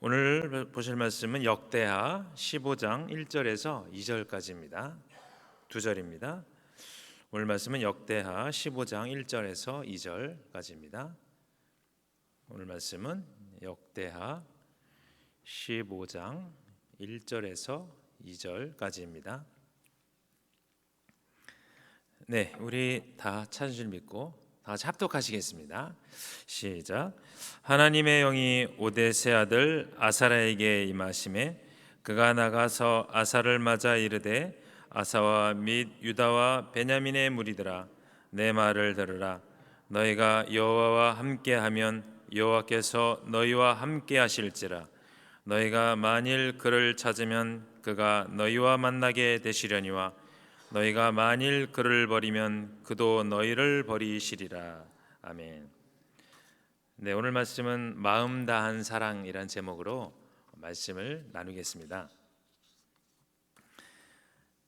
오늘 보실 말씀은 역대하 15장 1절에서 2절까지입니다. 두 절입니다. 오늘 말씀은 역대하 15장 1절에서 2절까지입니다. 오늘 말씀은 역대하 15장 1절에서 2절까지입니다. 네, 우리 다 찾은 줄 믿고 다 같이 합독하시겠습니다. 시작. 하나님의 영이 오뎃의 아들 아사랴에게 임하심에 그가 나가서 아사를 맞아 이르되 아사와 및 유다와 베냐민의 무리들아 내 말을 들으라. 너희가 여호와와 함께하면 여호와께서 너희와 함께하실지라. 너희가 만일 그를 찾으면 그가 너희와 만나게 되시려니와 너희가 만일 그를 버리면 그도 너희를 버리시리라. 아멘. 네, 오늘 말씀은 마음 다한 사랑이란 제목으로 말씀을 나누겠습니다.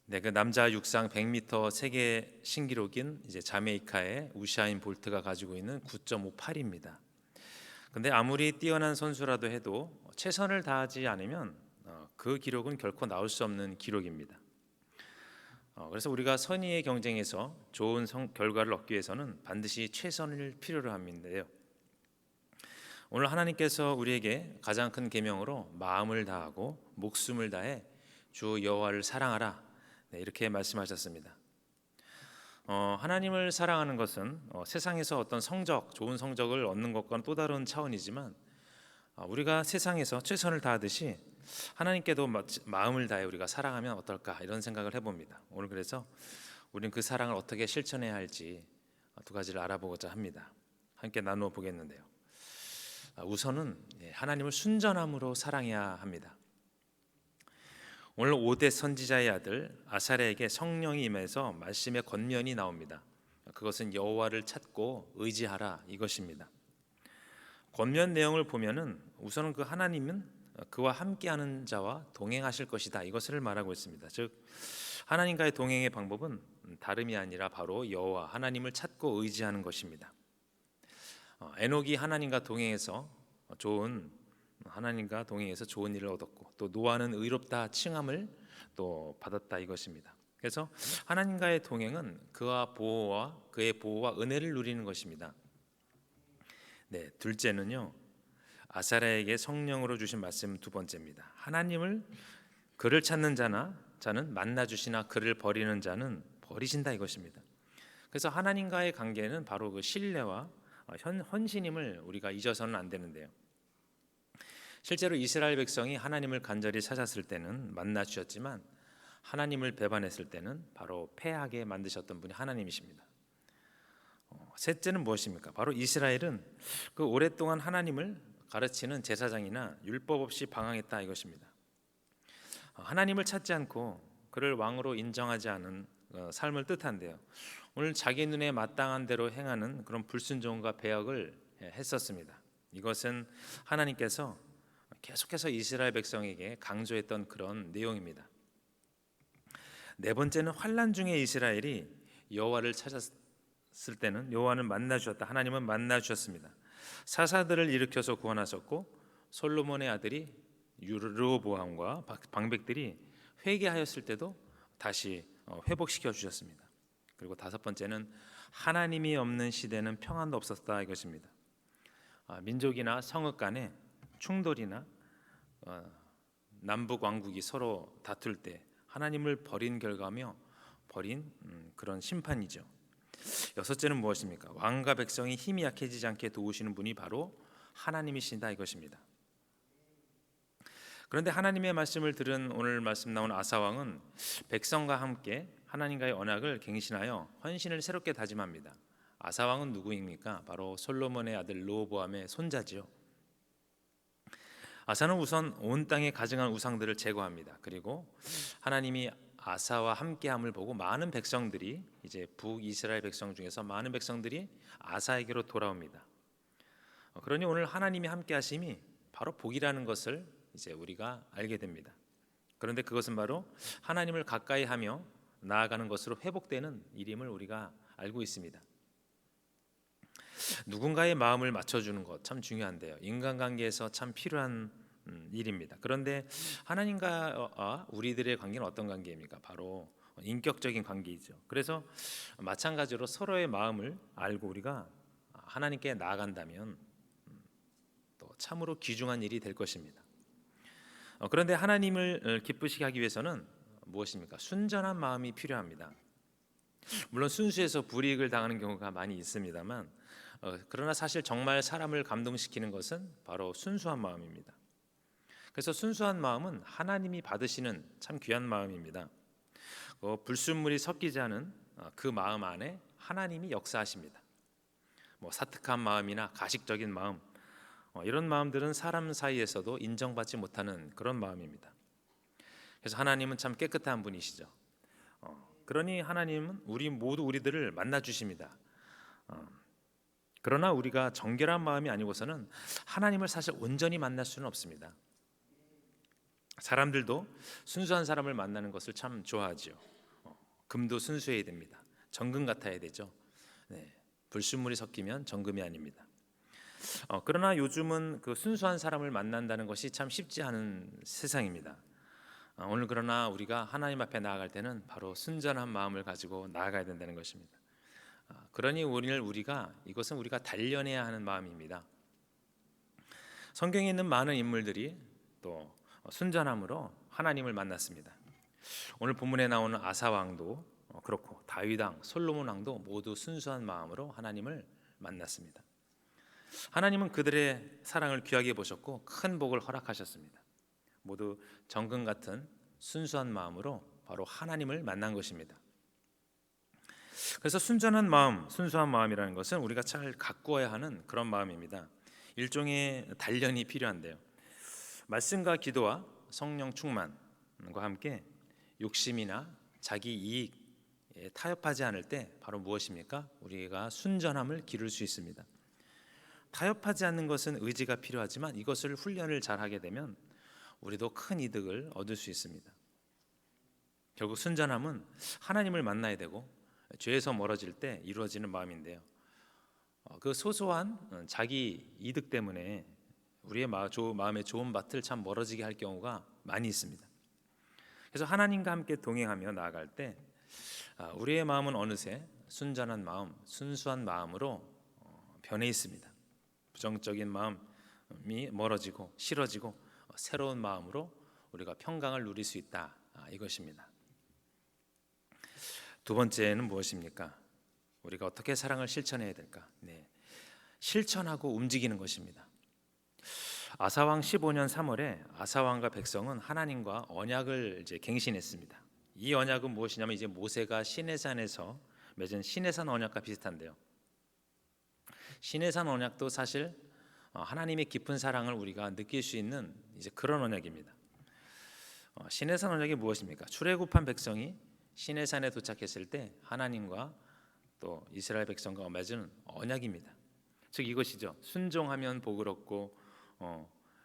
네, 그 남자 육상 100m 세계 신기록인 이제 자메이카의 우샤인 볼트가 가지고 있는 9.58입니다. 근데 아무리 뛰어난 선수라도 해도 최선을 다하지 않으면 그 기록은 결코 나올 수 없는 기록입니다. 그래서 우리가 선의의 경쟁에서 좋은 결과를 얻기 위해서는 반드시 최선을 필요로 합니다요. 오늘 하나님께서 우리에게 가장 큰 계명으로 마음을 다하고 목숨을 다해 주 여호와를 사랑하라, 네, 이렇게 말씀하셨습니다. 하나님을 사랑하는 것은 세상에서 어떤 성적, 좋은 성적을 얻는 것과는 또 다른 차원이지만 우리가 세상에서 최선을 다하듯이 하나님께도 마음을 다해 우리가 사랑하면 어떨까, 이런 생각을 해봅니다. 오늘 그래서 우리는 그 사랑을 어떻게 실천해야 할지 두 가지를 알아보고자 합니다. 함께 나누어 보겠는데요. 우선은 하나님을 순전함으로 사랑해야 합니다. 오늘 오뎃 선지자의 아들 아사랴에게 성령이 임해서 말씀의 권면이 나옵니다. 그것은 여호와를 찾고 의지하라, 이것입니다. 권면 내용을 보면은 우선은 그 하나님은 그와 함께하는 자와 동행하실 것이다, 이것을 말하고 있습니다. 즉 하나님과의 동행의 방법은 다름이 아니라 바로 여호와 하나님을 찾고 의지하는 것입니다. 에녹이 하나님과 동행해서 좋은 일을 얻었고 또 노아는 의롭다 칭함을 또 받았다, 이것입니다. 그래서 하나님과의 동행은 그의 보호와 은혜를 누리는 것입니다. 네, 둘째는요, 아사랴에게 성령으로 주신 말씀 두 번째입니다. 하나님을 그를 찾는 자는 만나 주시나 그를 버리는 자는 버리신다, 이것입니다. 그래서 하나님과의 관계는 바로 그 신뢰와 헌신임을 우리가 잊어서는 안 되는데요. 실제로 이스라엘 백성이 하나님을 간절히 찾았을 때는 만나 주셨지만 하나님을 배반했을 때는 바로 패하게 만드셨던 분이 하나님이십니다. 셋째는 무엇입니까? 바로 이스라엘은 그 오랫동안 하나님을 가르치는 제사장이나 율법 없이 방황했다, 이것입니다. 하나님을 찾지 않고 그를 왕으로 인정하지 않은 삶을 뜻한데요. 오늘 자기 눈에 마땅한 대로 행하는 그런 불순종과 배역을 했었습니다. 이것은 하나님께서 계속해서 이스라엘 백성에게 강조했던 그런 내용입니다. 네 번째는 환난 중에 이스라엘이 여호와를 찾았을 때는 여호와는 만나 주셨다, 하나님은 만나 주셨습니다. 사사들을 일으켜서 구원하셨고 솔로몬의 아들이 르호보암과 방백들이 회개하였을 때도 다시 회복시켜 주셨습니다. 그리고 다섯 번째는 하나님이 없는 시대는 평안도 없었다, 이것입니다. 민족이나 성읍 간에 충돌이나 남북 왕국이 서로 다툴 때 하나님을 버린 결과며 버린 그런 심판이죠. 여섯째는 무엇입니까? 왕과 백성이 힘이 약해지지 않게 도우시는 분이 바로 하나님이신다, 이것입니다. 그런데 하나님의 말씀을 들은 오늘 말씀 나온 아사 왕은 백성과 함께 하나님과의 언약을 갱신하여 헌신을 새롭게 다짐합니다. 아사 왕은 누구입니까? 바로 솔로몬의 아들 르호보암의 손자지요. 아사는 우선 온 땅에 가증한 우상들을 제거합니다. 그리고 하나님이 아사와 함께함을 보고 많은 백성들이, 이제 북이스라엘 백성 중에서 많은 백성들이 아사에게로 돌아옵니다. 그러니 오늘 하나님이 함께하심이 바로 복이라는 것을 이제 우리가 알게 됩니다. 그런데 그것은 바로 하나님을 가까이 하며 나아가는 것으로 회복되는 일임을 우리가 알고 있습니다. 누군가의 마음을 맞춰주는 것 참 중요한데요. 인간관계에서 참 필요한 일입니다. 그런데 하나님과 우리들의 관계는 어떤 관계입니까? 바로 인격적인 관계이죠. 그래서 마찬가지로 서로의 마음을 알고 우리가 하나님께 나아간다면 또 참으로 귀중한 일이 될 것입니다. 그런데 하나님을 기쁘시게 하기 위해서는 무엇입니까? 순전한 마음이 필요합니다. 물론 순수해서 불이익을 당하는 경우가 많이 있습니다만, 그러나 사실 정말 사람을 감동시키는 것은 바로 순수한 마음입니다. 그래서 순수한 마음은 하나님이 받으시는 참 귀한 마음입니다. 불순물이 섞이지 않은 그 마음 안에 하나님이 역사하십니다. 사특한 마음이나 가식적인 마음, 이런 마음들은 사람 사이에서도 인정받지 못하는 그런 마음입니다. 그래서 하나님은 참 깨끗한 분이시죠. 그러니 하나님은 우리들을 만나 주십니다. 그러나 우리가 정결한 마음이 아니고서는 하나님을 사실 온전히 만날 수는 없습니다. 사람들도 순수한 사람을 만나는 것을 참 좋아하죠. 금도 순수해야 됩니다. 정금 같아야 되죠. 네, 불순물이 섞이면 정금이 아닙니다. 그러나 요즘은 그 순수한 사람을 만난다는 것이 참 쉽지 않은 세상입니다. 오늘 그러나 우리가 하나님 앞에 나아갈 때는 바로 순전한 마음을 가지고 나아가야 된다는 것입니다. 그러니 오늘 이것은 우리가 단련해야 하는 마음입니다. 성경에 있는 많은 인물들이 또 순전함으로 하나님을 만났습니다. 오늘 본문에 나오는 아사 왕도 그렇고 다윗 왕, 솔로몬 왕도 모두 순수한 마음으로 하나님을 만났습니다. 하나님은 그들의 사랑을 귀하게 보셨고 큰 복을 허락하셨습니다. 모두 정금 같은 순수한 마음으로 바로 하나님을 만난 것입니다. 그래서 순전한 마음, 순수한 마음이라는 것은 우리가 잘 가꾸어야 하는 그런 마음입니다. 일종의 단련이 필요한데요. 말씀과 기도와 성령 충만과 함께 욕심이나 자기 이익에 타협하지 않을 때 바로 무엇입니까? 우리가 순전함을 기를 수 있습니다. 타협하지 않는 것은 의지가 필요하지만 이것을 훈련을 잘하게 되면 우리도 큰 이득을 얻을 수 있습니다. 결국 순전함은 하나님을 만나야 되고 죄에서 멀어질 때 이루어지는 마음인데요. 그 소소한 자기 이득 때문에 우리의 마음의 좋은 밭을 참 멀어지게 할 경우가 많이 있습니다. 그래서 하나님과 함께 동행하며 나아갈 때 우리의 마음은 어느새 순전한 마음, 순수한 마음으로 변해 있습니다. 부정적인 마음이 멀어지고 싫어지고 새로운 마음으로 우리가 평강을 누릴 수 있다, 이것입니다. 두 번째는 무엇입니까? 우리가 어떻게 사랑을 실천해야 될까? 실천하고 움직이는 것입니다. 아사왕 15년 3월에 아사왕과 백성은 하나님과 언약을 갱신했습니다. 이 언약은 무엇이냐면 이제 모세가 시내산에서 맺은 시내산 언약과 비슷한데요. 시내산 언약도 사실 하나님의 깊은 사랑을 우리가 느낄 수 있는 이제 그런 언약입니다. 시내산 언약이 무엇입니까? 출애굽한 백성이 시내산에 도착했을 때 하나님과 또 이스라엘 백성과 맺은 언약입니다. 즉 이것이죠. 순종하면 복을 얻고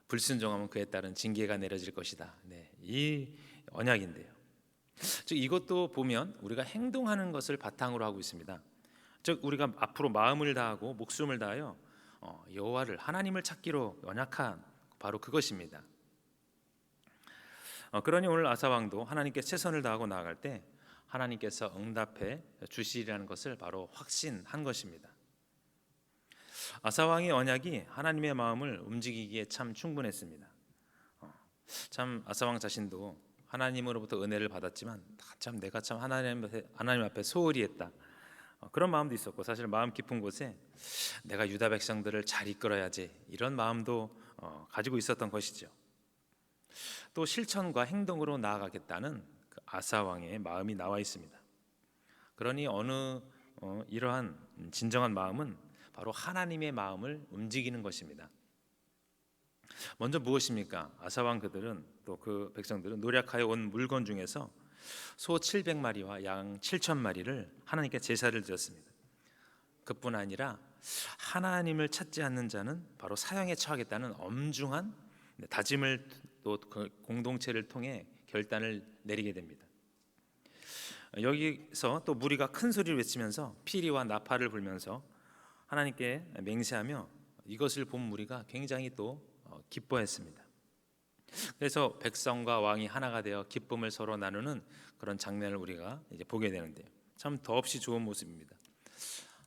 불순종하면 그에 따른 징계가 내려질 것이다. 이 언약인데요. 즉 이것도 보면 우리가 행동하는 것을 바탕으로 하고 있습니다. 즉 우리가 앞으로 마음을 다하고 목숨을 다하여 여호와를 하나님을 찾기로 언약한 바로 그것입니다. 그러니 오늘 아사 왕도 하나님께 최선을 다하고 나아갈 때 하나님께서 응답해 주시리라는 것을 바로 확신한 것입니다. 아사 왕의 언약이 하나님의 마음을 움직이기에 참 충분했습니다. 참 아사 왕 자신도 하나님으로부터 은혜를 받았지만 내가 참 하나님 앞에 소홀히 했다, 그런 마음도 있었고 사실 마음 깊은 곳에 내가 유다 백성들을 잘 이끌어야지, 이런 마음도 가지고 있었던 것이죠. 또 실천과 행동으로 나아가겠다는 그 아사 왕의 마음이 나와 있습니다. 그러니 이러한 진정한 마음은 바로 하나님의 마음을 움직이는 것입니다. 먼저 무엇입니까? 아사 왕 그들은 또 그 백성들은 노력하여 온 물건 중에서 소 700마리와 양 7,000마리를 하나님께 제사를 드렸습니다. 그뿐 아니라 하나님을 찾지 않는 자는 바로 사형에 처하겠다는 엄중한 다짐을 또 그 공동체를 통해 결단을 내리게 됩니다. 여기서 또 무리가 큰 소리를 외치면서 피리와 나팔을 불면서 하나님께 맹세하며 이것을 본 무리가 굉장히 또 기뻐했습니다. 그래서 백성과 왕이 하나가 되어 기쁨을 서로 나누는 그런 장면을 우리가 이제 보게 되는데요. 참 더없이 좋은 모습입니다.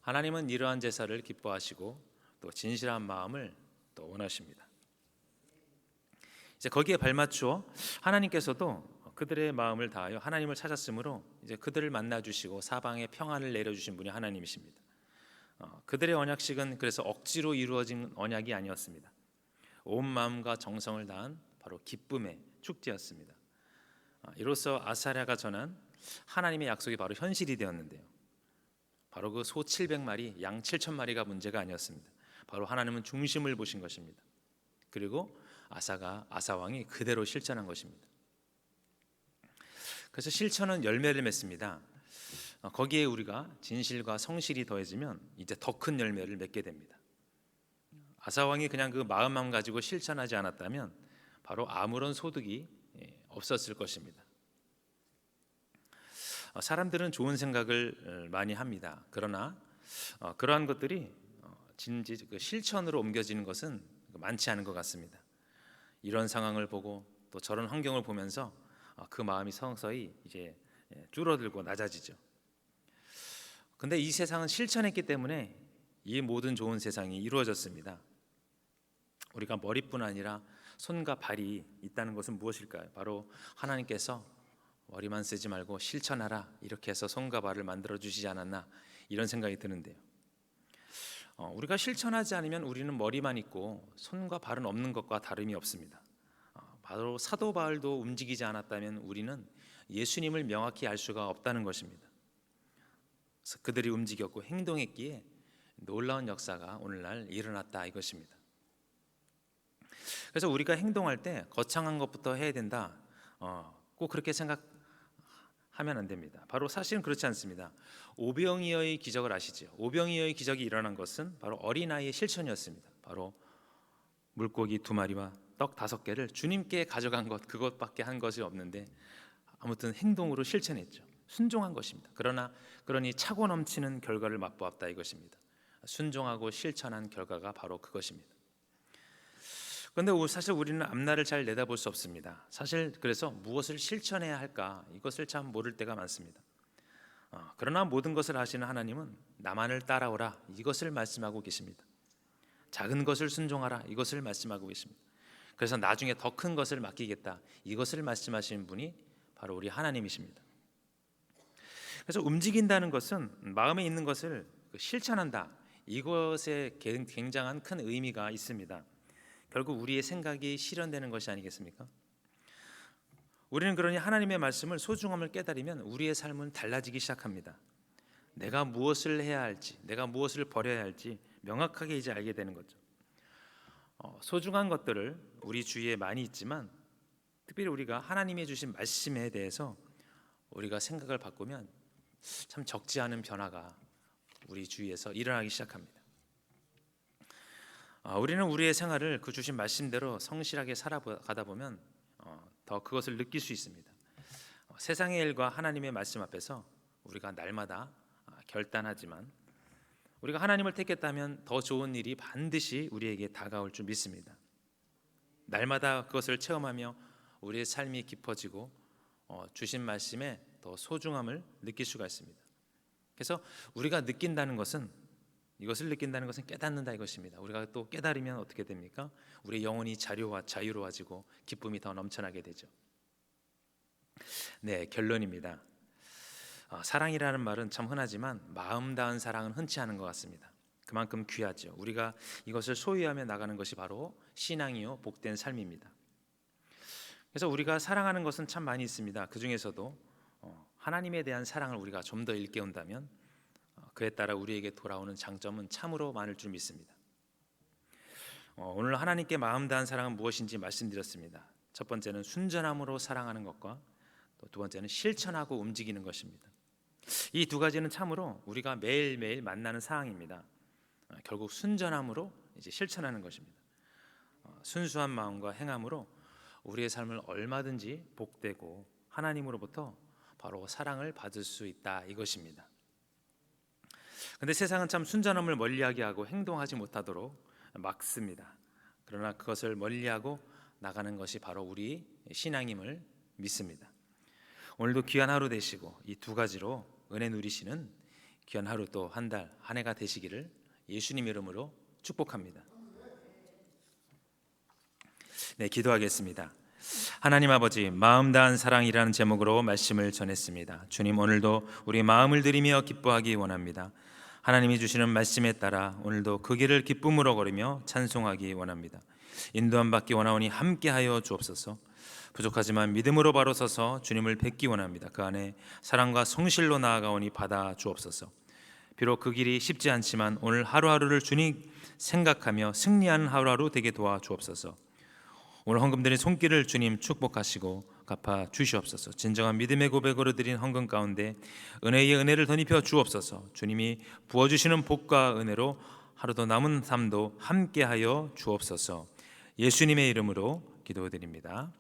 하나님은 이러한 제사를 기뻐하시고 또 진실한 마음을 또 원하십니다. 이제 거기에 발맞추어 하나님께서도 그들의 마음을 다하여 하나님을 찾았으므로 이제 그들을 만나 주시고 사방에 평안을 내려 주신 분이 하나님이십니다. 그들의 언약식은 그래서 억지로 이루어진 언약이 아니었습니다. 온 마음과 정성을 다한 바로 기쁨의 축제였습니다. 이로써 아사랴가 전한 하나님의 약속이 바로 현실이 되었는데요. 바로 그 소 700마리, 양 7,000마리가 문제가 아니었습니다. 바로 하나님은 중심을 보신 것입니다. 그리고 아사 왕이 그대로 실천한 것입니다. 그래서 실천은 열매를 맺습니다. 거기에 우리가 진실과 성실이 더해지면 이제 더 큰 열매를 맺게 됩니다. 아사 왕이 그냥 그 마음만 가지고 실천하지 않았다면 바로 아무런 소득이 없었을 것입니다. 사람들은 좋은 생각을 많이 합니다. 그러나 그러한 것들이 진지 실천으로 옮겨지는 것은 많지 않은 것 같습니다. 이런 상황을 보고 또 저런 환경을 보면서 그 마음이 서서히 이제 줄어들고 낮아지죠. 근데 이 세상은 실천했기 때문에 이 모든 좋은 세상이 이루어졌습니다. 우리가 머리뿐 아니라 손과 발이 있다는 것은 무엇일까요? 바로 하나님께서 머리만 쓰지 말고 실천하라 이렇게 해서 손과 발을 만들어 주시지 않았나 이런 생각이 드는데요. 우리가 실천하지 않으면 우리는 머리만 있고 손과 발은 없는 것과 다름이 없습니다. 바로 사도 바울도 움직이지 않았다면 우리는 예수님을 명확히 알 수가 없다는 것입니다. 그래서 그들이 움직였고 행동했기에 놀라운 역사가 오늘날 일어났다 이것입니다. 그래서 우리가 행동할 때 거창한 것부터 해야 된다. 꼭 그렇게 생각하면 안 됩니다. 바로 사실은 그렇지 않습니다. 오병이어의 기적을 아시죠? 오병이어의 기적이 일어난 것은 바로 어린아이의 실천이었습니다. 바로 물고기 2마리와 떡 5개를 주님께 가져간 것 그것밖에 한 것이 없는데 아무튼 행동으로 실천했죠. 순종한 것입니다. 그러니 차고 넘치는 결과를 맛보았다 이것입니다. 순종하고 실천한 결과가 바로 그것입니다. 그런데 사실 우리는 앞날을 잘 내다볼 수 없습니다. 사실 그래서 무엇을 실천해야 할까 이것을 참 모를 때가 많습니다. 그러나 모든 것을 아시는 하나님은 나만을 따라오라 이것을 말씀하고 계십니다. 작은 것을 순종하라 이것을 말씀하고 계십니다. 그래서 나중에 더 큰 것을 맡기겠다 이것을 말씀하시는 분이 바로 우리 하나님이십니다. 그래서 움직인다는 것은 마음에 있는 것을 실천한다 이것에 굉장한 큰 의미가 있습니다. 결국 우리의 생각이 실현되는 것이 아니겠습니까? 우리는 그러니 하나님의 말씀을 소중함을 깨달으면 우리의 삶은 달라지기 시작합니다. 내가 무엇을 해야 할지, 내가 무엇을 버려야 할지 명확하게 이제 알게 되는 거죠. 소중한 것들을 우리 주위에 많이 있지만 특별히 우리가 하나님이 주신 말씀에 대해서 우리가 생각을 바꾸면 참 적지 않은 변화가 우리 주위에서 일어나기 시작합니다. 우리는 우리의 생활을 그 주신 말씀대로 성실하게 살아가다 보면 더 그것을 느낄 수 있습니다. 세상의 일과 하나님의 말씀 앞에서 우리가 날마다 결단하지만 우리가 하나님을 택했다면 더 좋은 일이 반드시 우리에게 다가올 줄 믿습니다. 날마다 그것을 체험하며 우리의 삶이 깊어지고 주신 말씀에 더 소중함을 느낄 수가 있습니다. 그래서 우리가 이것을 느낀다는 것은 깨닫는다 이것입니다. 우리가 또 깨달으면 어떻게 됩니까? 우리의 영혼이 자유로워지고 기쁨이 더 넘쳐나게 되죠. 네, 결론입니다. 사랑이라는 말은 참 흔하지만 마음 다한 사랑은 흔치 않은 것 같습니다. 그만큼 귀하죠. 우리가 이것을 소유하며 나가는 것이 바로 신앙이요 복된 삶입니다. 그래서 우리가 사랑하는 것은 참 많이 있습니다. 그 중에서도 하나님에 대한 사랑을 우리가 좀 더 일깨운다면 그에 따라 우리에게 돌아오는 장점은 참으로 많을 줄 믿습니다. 오늘 하나님께 마음 다한 사랑은 무엇인지 말씀드렸습니다. 첫 번째는 순전함으로 사랑하는 것과 또 두 번째는 실천하고 움직이는 것입니다. 이 두 가지는 참으로 우리가 매일매일 만나는 사항입니다. 결국 순전함으로 이제 실천하는 것입니다. 순수한 마음과 행함으로 우리의 삶을 얼마든지 복되고 하나님으로부터 바로 사랑을 받을 수 있다 이것입니다. 그런데 세상은 참 순전함을 멀리하게 하고 행동하지 못하도록 막습니다. 그러나 그것을 멀리하고 나가는 것이 바로 우리 신앙임을 믿습니다. 오늘도 귀한 하루 되시고 이 두 가지로 은혜 누리시는 귀한 하루, 또 한 달, 한 해가 되시기를 예수님 이름으로 축복합니다. 네, 기도하겠습니다. 하나님 아버지, 마음 다한 사랑이라는 제목으로 말씀을 전했습니다. 주님, 오늘도 우리 마음을 들이며 기뻐하기 원합니다. 하나님이 주시는 말씀에 따라 오늘도 그 길을 기쁨으로 걸으며 찬송하기 원합니다. 인도함 받기 원하오니 함께하여 주옵소서. 부족하지만 믿음으로 바로 서서 주님을 뵙기 원합니다. 그 안에 사랑과 성실로 나아가오니 받아 주옵소서. 비록 그 길이 쉽지 않지만 오늘 하루하루를 주님 생각하며 승리하는 하루하루 되게 도와 주옵소서. 오늘 헌금드린 손길을 주님 축복하시고 갚아 주시옵소서. 진정한 믿음의 고백으로 드린 헌금 가운데 은혜의 은혜를 덧입혀 주옵소서. 주님이 부어주시는 복과 은혜로 하루도 남은 삶도 함께하여 주옵소서. 예수님의 이름으로 기도드립니다.